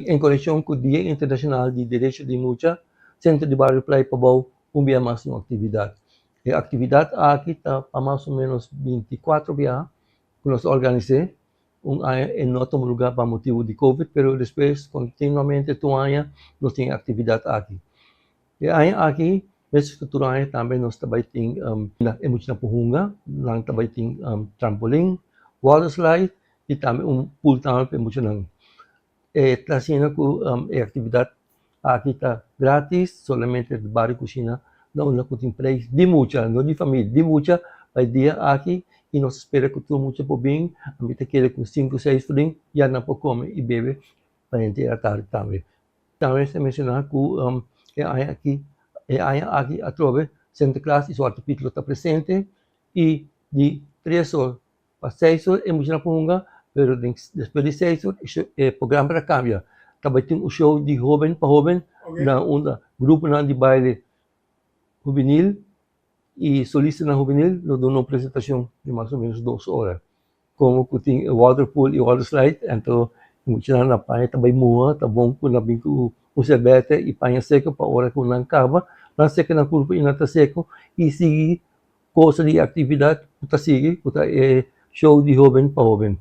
em conexão com o Dia Internacional de Derecho de Mucha, Centro de Bario, Playa, Pabou, mais uma atividade. A atividade aqui está para mais ou menos 24 dias que nós organizamos, em outro lugar para motivo de Covid, mas depois, continuamente, todo ano, nós temos atividade aqui. E aqui, nessa cultura também nós também temos mucha pohunga, nós também temos trampolim, water slide e também pool também para muchanan. Está sendo que a atividade aqui está grátis, somente de Bario Cocina, não tem preço de mucha, não de família, de mucha, vai dia aqui, e nós esperamos que todo mundo por bem, a gente quer com 5, 6 friends, já não pode comer e beber, para a gente atardi também. Também se mencionar que aqui a trove, Sinterklaas e o artículo está presente, e de 3 horas para 6 horas é muito na pero depois de 6 horas, o programa cambia. Também tem o show de jovem para jovem, na grupo de baile juvenil e solista na juvenil, nós damos uma apresentação de mais ou menos 2 horas. Como que tem water pool e water slide, então, muchanan na panha também mua, tá bom que nabing ko usebete e panha seco para hora que não acaba, na seca na curva e na tá seco, e sige coisa de atividade, puta sige, puta show de jovem para jovem.